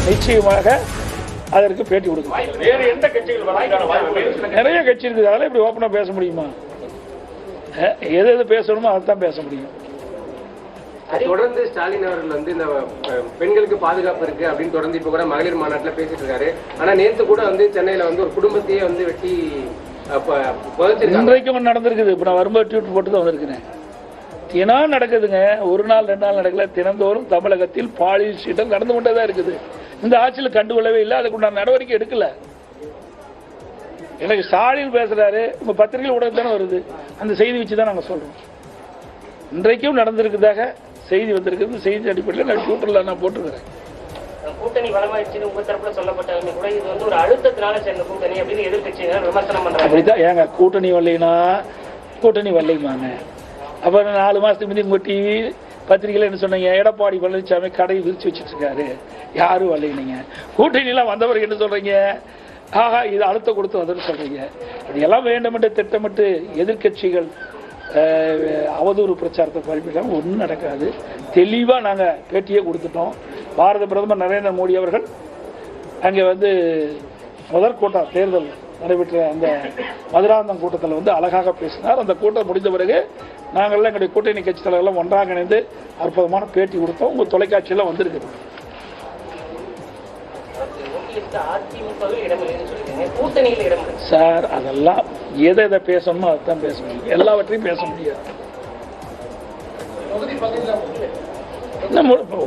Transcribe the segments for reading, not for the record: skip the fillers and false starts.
நிச்சயமாக அதற்கு பேட்டி கொடுக்கும். வேறு எந்த கட்சிகள் நிறைய கட்சி இருக்குது, அதெல்லாம் இப்படி ஓப்பனா பேச முடியுமா? எது எது பேசணுமோ அதைத்தான் பேச முடியும். தொடர்ந்து ஸ்டாலின் அவர்கள் வந்து இந்த பெண்களுக்கு பாதுகாப்பு இருக்கு அப்படின்னு தொடர்ந்து இப்ப கூட மகளிர் மாநாட்டில் பேசிட்டு இருக்காரு. ஆனா நேற்று கூட வந்து சென்னையில வந்து ஒரு குடும்பத்தையே வந்து வெட்டி இன்றைக்கும் நடந்திருக்குது. இப்ப நான் வரும்போது ட்வீட் போட்டு தான் வந்திருக்கிறேன். தினம் நடக்குதுங்க, ஒரு நாள் 2 நாள் நடக்கல. தினந்தோறும் தமிழகத்தில் பாலியல் சீட்டல் நடந்து கொண்டேதான் இருக்குது. இந்த ஆட்சியில் கண்டுகொள்ளவே இல்லை, அதுக்குண்டான நடவடிக்கை எடுக்கல. எனக்கு ஸ்டாலின் பேசுறாரு, உங்க பத்திரிகை ஊடகம் தானே வருது, அந்த செய்தி வச்சுதான் நாங்க சொல்றோம். இன்றைக்கும் நடந்திருக்குதாக செய்தி வந்திருக்குது. செய்தி அடிப்படையில் நான் ட்விட்டர்ல நான் போட்டிருக்கிறேன். கூட்டணி பலமாயிடுச்சு உங்க தரப்புல சொல்லப்பட்டாலுமே கூட இது வந்து ஒரு அழுத்தத்தினால சேர்ந்த கூட்டணி அப்படின்னு எதிர்கட்சியினர் விமர்சனம் பண்றாங்க. அப்படிதான் ஏங்க கூட்டணி வரலைன்னா கூட்டணி வரலைமாங்க. அப்புறம் 4 மாசத்துக்கு முந்தைய உங்க டிவி பத்திரிகையில் என்ன சொன்னீங்க? எடப்பாடி பழனிசாமி கடை விரிச்சு வச்சுட்டு இருக்காரு, யாரும் வரலைங்க. கூட்டணி எல்லாம் வந்தவருக்கு என்ன சொல்றீங்க? ஆஹா இது அழுத்தம் கொடுத்து வந்ததுன்னு சொல்றீங்க. இதெல்லாம் வேண்டுமென்று திட்டமிட்டு எதிர்கட்சிகள் அவதூறு பிரச்சாரத்தை பரப்பிட்டாங்க. ஒன்றும் நடக்காது. தெளிவாக நாங்கள் பேட்டியே கொடுத்துட்டோம். பாரத பிரதமர் நரேந்திர மோடி அவர்கள் அங்கே வந்து முதல் கூட்டம் தேர்தல் நடைபெற்ற அந்த மதுராந்தகம் கூட்டத்தில் வந்து அழகாக பேசினார். அந்த கூட்டம் முடிந்த பிறகு நாங்கள்லாம் எங்களுடைய கூட்டணி கட்சி தலைவர்கள்லாம் ஒன்றாக இணைந்து அற்புதமான பேட்டி கொடுத்தோம். உங்கள் தொலைக்காட்சியெல்லாம் வந்திருக்குது. சார் அதெல்லாம் எதை எதை பேசணுமோ அதைத்தான் பேச முடியும், எல்லாவற்றையும் பேச முடியாது.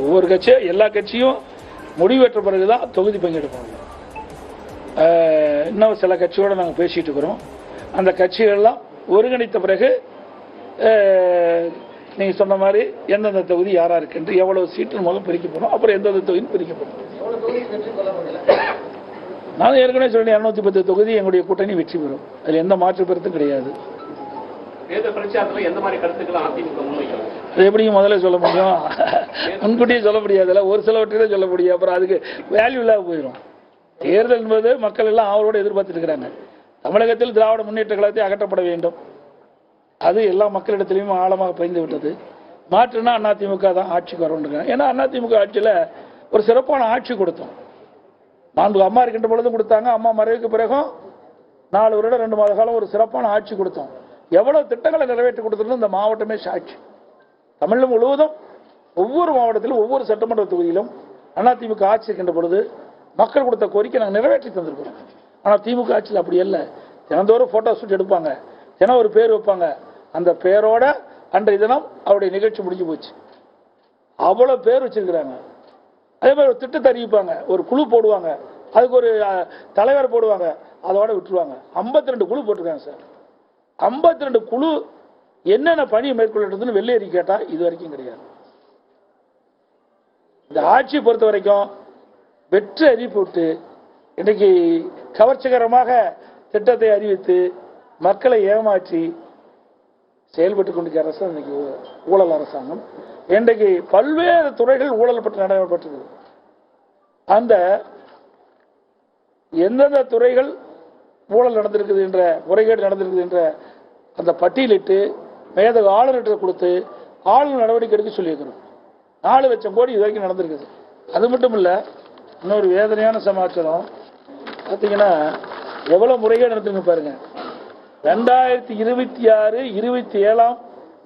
ஒவ்வொரு கட்சியும் எல்லா கட்சியும் முடிவெற்ற பிறகுதான் தொகுதி பங்கெடுப்பாங்க. இன்னும் சில கட்சியோட நாங்கள் பேசிட்டு இருக்கிறோம். அந்த கட்சிகள்லாம் ஒருங்கிணைத்த பிறகு நீங்க சொன்ன மாதிரி எந்தெந்த தொகுதி யாரா இருக்கு, எவ்வளவு சீட்டு முதல் பிரிக்கப்படும், அப்புறம் எந்தெந்த தொகுதி பிரிக்கப்படும். நான் ஏற்கனவே சொன்னேன் 210 தொகுதி எங்களுடைய கூட்டணி வெற்றி பெறும். அதுல எந்த மாற்று கருத்தும் கிடையாது. அது எப்படியும் முதல்ல சொல்ல முடியும், முன்கூட்டியே சொல்ல முடியாதுல்ல. ஒரு சிலவற்றையே சொல்ல முடியும், அப்புறம் அதுக்கு வேல்யூ இல்லாம போயிடும். தேர்தல் என்பது மக்கள் எல்லாம் அவரோட எதிர்பார்த்துட்டு இருக்கிறாங்க. தமிழகத்தில் திராவிட முன்னேற்ற கழகத்தை அகற்றப்பட வேண்டும், அது எல்லா மக்களிடத்திலையும் ஆழமாக பதிந்து விட்டது. மாற்றுனா அதிமுக தான் ஆட்சிக்கு வரணும். ஏன்னா அதிமுக ஆட்சியில் ஒரு சிறப்பான ஆட்சி கொடுத்தோம். மாண்பு அம்மா இருக்கின்ற பொழுதும் கொடுத்தாங்க. அம்மா மறைவுக்கு பிறகும் 4 வருடம் 2 மாத காலம் ஒரு சிறப்பான ஆட்சி கொடுத்தோம். எவ்வளவு திட்டங்களை நிறைவேற்றி கொடுத்தது இந்த மாவட்டமே சாட்சி. தமிழகம் முழுவதும் ஒவ்வொரு மாவட்டத்திலும் ஒவ்வொரு சட்டமன்ற தொகுதியிலும் அதிமுக ஆட்சி இருக்கின்ற பொழுது மக்கள் கொடுத்த கோரிக்கை நாங்கள் நிறைவேற்றி தந்திருக்கிறோம். ஆனால் திமுக ஆட்சியில் அப்படி இல்லை. தினந்தோறும் போட்டோ ஷூட் எடுப்பாங்க, தினம் ஒரு பேர் வைப்பாங்க. அந்த பேரோட அன்றைய தினம் அவருடைய நிகழ்ச்சி முடிஞ்சு போச்சு. அவ்வளவு பேர் வச்சிருக்கிறாங்க. அதே மாதிரி ஒரு திட்டத்தை அறிவிப்பாங்க, ஒரு குழு போடுவாங்க, அதுக்கு ஒரு தலைவர் போடுவாங்க, அதோட விட்டுருவாங்க. 52 குழு போட்டிருக்காங்க சார். 52 குழு என்னென்ன பணியை மேற்கொள்ளதுன்னு வெள்ளையறி கேட்டா இது வரைக்கும் கிடையாது. இந்த ஆட்சியை பொறுத்த வரைக்கும் வெற்றி அறிவிப்பு விட்டு இன்னைக்கு கவர்ச்சிகரமாக திட்டத்தை அறிவித்து மக்களை ஏமாற்றி செயல்பட்டுக் கொண்டிருக்கிற அரசு இன்னைக்கு ஊழல் அரசாங்கம். இன்றைக்கு பல்வேறு துறைகள் ஊழல் பற்றி நடைபெற்றது. அந்த எந்தெந்த துறைகள் ஊழல் நடந்திருக்குது என்ற முறைகேடு நடந்திருக்குது என்ற அந்த பட்டியலிட்டு மேதகு ஆளுநர்கிட்ட கொடுத்து ஆளுநர் நடவடிக்கை எடுக்க சொல்லியிருக்கிறோம். 4 லட்சம் கோடி இது வரைக்கும் நடந்திருக்குது. அது மட்டும் இல்ல, இன்னொரு வேதனையான சமாச்சாரம் பார்த்தீங்கன்னா எவ்வளவு முறைகேடு நடந்துங்க பாருங்க. 2026-27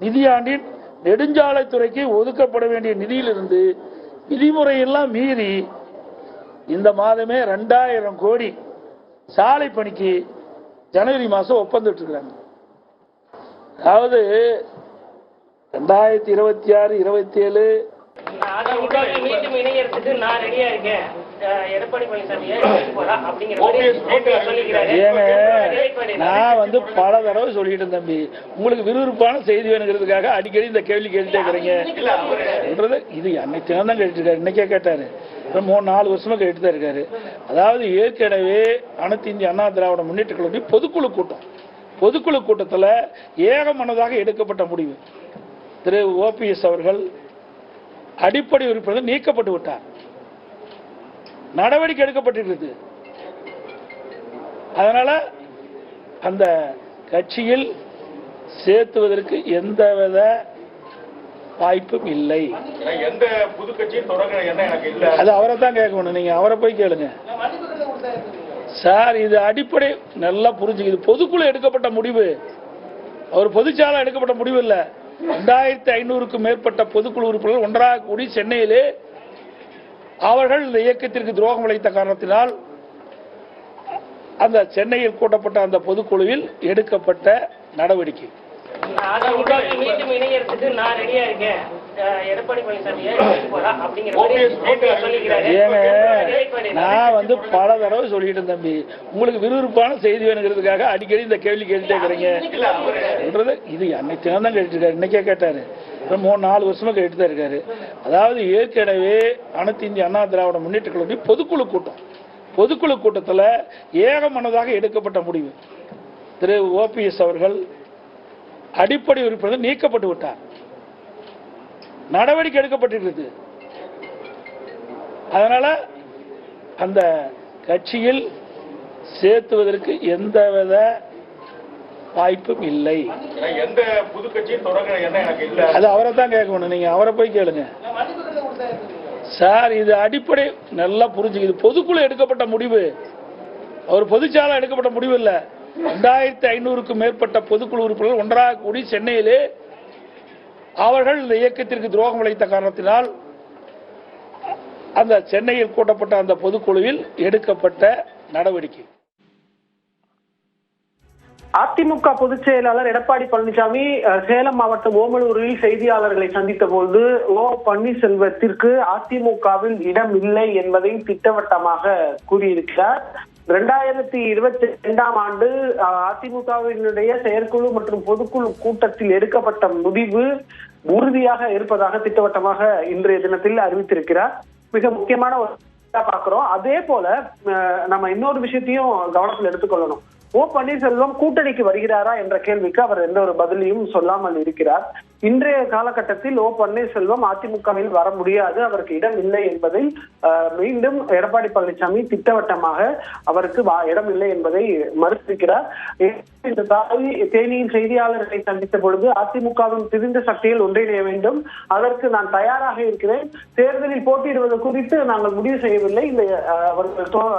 நிதியாண்டின் நெடுஞ்சாலைத்துறைக்கு ஒதுக்கப்பட வேண்டிய நிதியிலிருந்து விதிமுறையெல்லாம் மீறி இந்த மாதமே 2000 கோடி சாலை பணிக்கு ஜனவரி மாசம் ஒப்பந்தம் இருக்கிறாங்க. அதாவது 2026-27 மீண்டும் இணையறதுக்கு நான் ரெடியா இருக்கேன். எடப்பாடி பழனிசாமி நான் வந்து பல தடவை சொல்லிட்டு தம்பி, உங்களுக்கு விறுவிறுப்பான செய்தி வேணுங்கிறதுக்காக அடிக்கடி இந்த கேள்வி கேட்டுட்டே இருக்கிறீங்க. இது அன்னைக்கு தான் கேட்டு இருக்காரு, இன்னைக்கே கேட்டாரு, 3-4 வருஷமா கேட்டு தான் இருக்காரு. அதாவது ஏற்கனவே அனைத்து இந்திய அண்ணா திராவிட முன்னேற்ற கழகத்தின் பொதுக்குழு கூட்டத்தில் ஏகமனதாக எடுக்கப்பட்ட முடிவு, திரு ஓபிஎஸ் அவர்கள் அடிப்படை உறுப்பினர் நீக்கப்பட்டு விட்டார். நடவடிக்கை எடுக்கப்பட்டிருக்கிறது. அதனால அந்த கட்சியில் சேர்த்துவதற்கு எந்தவித வாய்ப்பும் இல்லை. எந்த புது கட்சியும் தொடங்க என்ன எனக்கு இல்ல. அது அவரை தான் கேட்கணும். நீங்க அவரை போய் கேளுங்க சார். இது அடிப்படை நல்லா புரிஞ்சுக்குது. பொதுக்குழு எடுக்கப்பட்ட முடிவு, அவர் பொதுச்சாலை எடுக்கப்பட்ட முடிவு இல்ல. 2500க்கும் மேற்பட்ட பொதுக்குழு உறுப்பினர்கள் ஒன்றாக கூடி சென்னையிலே அவர்கள் இந்த இயக்கத்திற்கு துரோகம் இழைத்த காரணத்தினால் அந்த சென்னையில் கூட்டப்பட்ட அந்த பொதுக்குழுவில் எடுக்கப்பட்ட நடவடிக்கை. மீண்டும் இணையறதுக்கு நான் ரெடியா இருக்கேன், எடப்பாடி பழனிசாமி நான் பல தடவை சொல்லிட்டு தம்பி, உங்களுக்கு விறுவிறுப்பான செய்தி வேணுங்கிறதுக்காக அடிக்கடி இந்த கேள்வி கேட்டுட்டே இருக்கிறீங்க. இது அன்னைக்கு தான் கேட்டு இருக்காரு, இன்னைக்கே கேட்டாரு, 3-4 வருஷமா கேட்டு தான் இருக்காரு. அதாவது ஏற்கனவே அனைத்து இந்திய அண்ணா திராவிட முன்னேற்ற கழகத்தின் பொதுக்குழு கூட்டம், பொதுக்குழு கூட்டத்தில் ஏகமனதாக எடுக்கப்பட்ட முடிவு, திரு OPS அவர்கள் அடிப்படை உறுப்பினர் நீக்கப்பட்டு விட்டார். நடவடிக்கை எடுக்கப்பட்டிருக்கிறது. அதனால அந்த கட்சியில் சேர்த்துவதற்கு எந்தவித வாய்ப்பும் இல்லை. எந்த புது கட்சியும் தொடங்க என்ன எனக்கு இல்ல. அது அவரை தான் கேட்கணும். நீங்க அவரை போய் கேளுங்க சார். இது அடிப்படை நல்லா புரிஞ்சுக்குது. பொதுக்குழு எடுக்கப்பட்ட முடிவு, அவர் பொதுச்சாலை எடுக்கப்பட்ட முடிவு இல்ல. 2500க்கும் மேற்பட்ட பொதுக்குழு உறுப்பினர்கள் ஒன்றாக கூடி சென்னையிலே அவர்கள் இந்த இயக்கத்திற்கு துரோகம் இழைத்த காரணத்தினால் அந்த சென்னையில் கூட்டப்பட்ட அந்த பொதுக்குழுவில் எடுக்கப்பட்ட நடவடிக்கை. அதிமுக பொதுச் செயலாளர் எடப்பாடி பழனிசாமி சேலம் மாவட்டம் ஓமலூரில் செய்தியாளர்களை சந்தித்த போது பன்னீர்செல்வத்திற்கு அதிமுகவில் இடம் இல்லை என்பதை திட்டவட்டமாக கூறியிருக்கிறார். 2022ஆம் ஆண்டு அதிமுகவினுடைய செயற்குழு மற்றும் பொதுக்குழு கூட்டத்தில் எடுக்கப்பட்ட முடிவு உறுதியாக இருப்பதாக திட்டவட்டமாக இன்றைய தினத்தில் அறிவித்திருக்கிறார். மிக முக்கியமான ஒரு பார்க்கிறோம். அதே போல நம்ம இன்னொரு விஷயத்தையும் கவனத்தில் எடுத்துக்கொள்ளணும். பன்னீர்செல்வம் கூட்டணிக்கு வருகிறாரா என்ற கேள்விக்கு அவர் எந்த ஒரு பதிலையும் சொல்லாமல் இருக்கிறார். இன்றைய காலகட்டத்தில் பன்னீர்செல்வம் அதிமுகவில் வர முடியாது, அவருக்கு இடம் இல்லை என்பதை மீண்டும் எடப்பாடி பழனிசாமி திட்டவட்டமாக அவருக்கு இடம் இல்லை என்பதை மறுத்திருக்கிறார். இந்த தேனியில் செய்தியாளர்களை சந்தித்த பொழுது அதிமுகவின் பிரிந்த சக்தியில் ஒன்றிணைய வேண்டும், அதற்கு நான் தயாராக இருக்கிறேன், தேர்தலில் போட்டியிடுவது குறித்து நாங்கள் முடிவு செய்யவில்லை, இந்த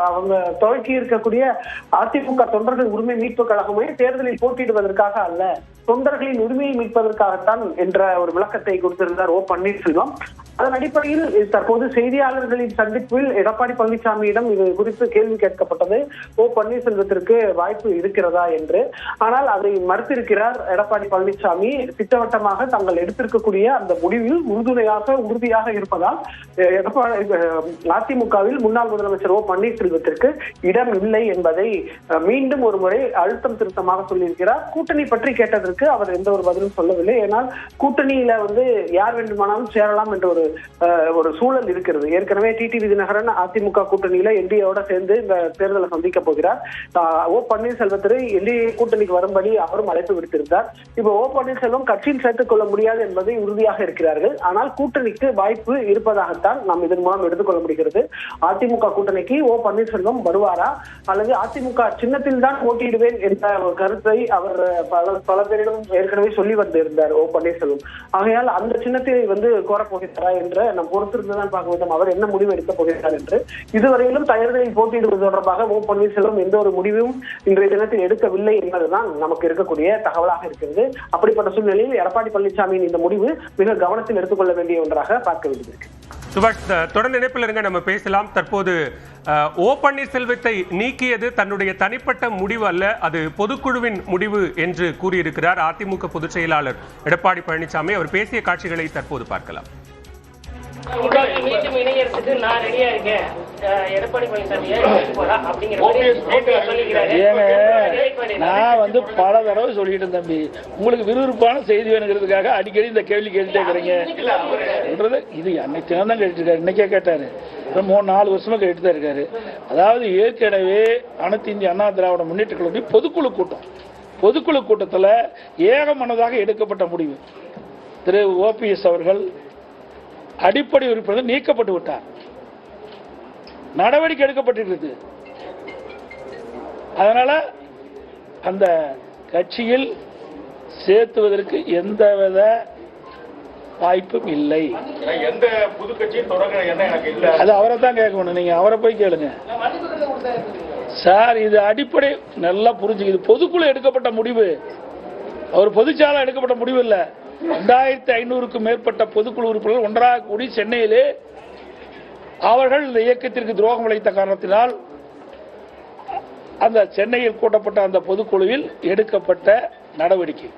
அவங்க துவக்கி இருக்கக்கூடிய அதிமுக தொண்டர்கள் உரிமை மீட்பு கழகமே தேர்தலில் போட்டியிடுவதற்காக அல்ல, தொண்டர்களின் உரிமையை மீட்பதற்காகத்தான் என்ற ஒரு விளக்கத்தை கொடுத்திருந்தார் பன்னீர்செல்வம். அதன் அடிப்படையில் தற்போது செய்தியாளர்களின் சந்திப்பில் எடப்பாடி பழனிசாமியிடம் இது குறித்து கேள்வி கேட்கப்பட்டது, பன்னீர்செல்வத்திற்கு வாய்ப்பு இருக்கிறதா என்று. ஆனால் அதை மறுத்திருக்கிறார் எடப்பாடி பழனிசாமி. திட்டவட்டமாக தாங்கள் எடுத்திருக்கக்கூடிய அந்த முடிவில் உறுதியாக இருப்பதால் அதிமுகவில் முன்னாள் முதலமைச்சர் பன்னீர்செல்வத்திற்கு இடம் இல்லை என்பதை மீண்டும் ஒரு முறை அழுத்தம் திருத்தமாக சொல்லியிருக்கிறார். கூட்டணி பற்றி கேட்டதற்கு அவர் எந்த ஒரு பதிலும் சொல்லவில்லை. ஏனால் கூட்டணியில யார் வேண்டுமானாலும் சேரலாம் என்ற ஒரு சூழல் இருக்கிறது. ஏற்கனவே டிடிவி தினகரன் அதிமுக கூட்டணியில என்டிஏவோட சேர்ந்து இந்த தேர்தலை சந்திக்க போகிறார். பன்னீர்செல்வத்தை என்டிஏ கூட்டணிக்கு வரும்படி அவரும் அழைப்பு விடுத்திருந்தார். இப்போ பன்னீர்செல்வம் கட்சியில் சேர்த்துக் கொள்ள முடியாது என்பதை உறுதியாக இருக்கிறார்கள். ஆனால் கூட்டணிக்கு வாய்ப்பு இருப்பதாகத்தான் நாம் இதன் மூலம் எடுத்துக்கொள்ள முடிகிறது. அதிமுக கூட்டணிக்கு பன்னீர்செல்வம் வருவாரா அல்லது அதிமுக சின்னத்தில் தான் போட்டியிடுவேன் என்ற ஒரு கருத்தை அவர் பல பேரிடம் ஏற்கனவே சொல்லி வந்திருந்தார் பன்னீர்செல்வம். ஆகையால் அந்த சின்னத்தை கோரப்போகிறாரா என்ற நாம் பொறுத்திருந்துதான் பார்க்க வேண்டும் அவர் என்ன முடிவு எடுக்கப் போகிறார் என்று. இதுவரையிலும் தேர்தலில் போட்டியிடுவது தொடர்பாக பன்னீர்செல்வம் எந்த ஒரு முடிவும் இன்றைய தினத்தில் எடுக்கவில்லை என்பதுதான் நமக்கு இருக்கக்கூடிய தகவலாக இருக்கிறது. அப்படிப்பட்ட சூழ்நிலையில் எடப்பாடி பழனிசாமியின் இந்த முடிவு மிக கவனத்தில் எடுத்துக்கொள்ள வேண்டிய ஒன்றாக பார்க்க வேண்டியிருக்கு. சுபாஷ், தொடர்ந்து இணைப்பில் இருங்க, நம்ம பேசலாம். தற்போது பன்னீர்செல்வத்தை நீக்கியது தன்னுடைய தனிப்பட்ட முடிவு அல்ல, அது பொதுக்குழுவின் முடிவு என்று கூறியிருக்கிறார் அதிமுக பொதுச் செயலாளர் எடப்பாடி பழனிசாமி. அவர் பேசிய காட்சிகளை தற்போது பார்க்கலாம். மீண்டும் இணையறதுக்கு நான் ரெடியா இருக்கேன், எடப்பாடி பழனிசாமி நான் பல தடவை சொல்லிட்டு தம்பி, உங்களுக்கு விறுவிறுப்பான செய்தி வேணுங்கிறதுக்காக அடிக்கடி இந்த கேள்வி கேட்டுட்டே இருக்கிறீங்க. இது அன்னைக்கு தான் கேட்டு இருக்காரு, இன்னைக்கே கேட்டாரு, 3-4 வருஷமா கேட்டு தான் இருக்காரு. அதாவது ஏற்கனவே அனைத்து இந்திய அண்ணா திராவிட முன்னேற்ற கழகத்தின் பொதுக்குழு கூட்டம், பொதுக்குழு கூட்டத்தில் ஏகமனதாக எடுக்கப்பட்ட முடிவு, திரு OPS அவர்கள் அடிப்படை உறுப்பினர் நீக்கப்பட்டு விட்டார். நடவடிக்கை எடுக்கப்பட்டிருக்கிறது. அதனால அந்த கட்சியில் சேர்த்துவதற்கு எந்தவித வாய்ப்பும் இல்லை. எந்த புது கட்சியும் தொடங்க எண்ணம் எனக்கு இல்ல. அது அவரை தான் கேட்கணும், நீங்க அவரை போய் கேளுங்க சார். இது அடிப்படை நல்லா புரிஞ்சுக்குது. பொதுக்குழு எடுக்கப்பட்ட முடிவு, அவர் பொதுச்சாலை எடுக்கப்பட்ட முடிவு இல்ல. 2500க்கும் மேற்பட்ட பொதுக்குழு உறுப்பினர்கள் ஒன்றாக கூடி சென்னையிலே அவர்கள் இந்த இயக்கத்திற்கு துரோகம் இழைத்த காரணத்தினால் அந்த சென்னையில் கூட்டப்பட்ட அந்த பொதுக்குழுவில் எடுக்கப்பட்ட நடவடிக்கை.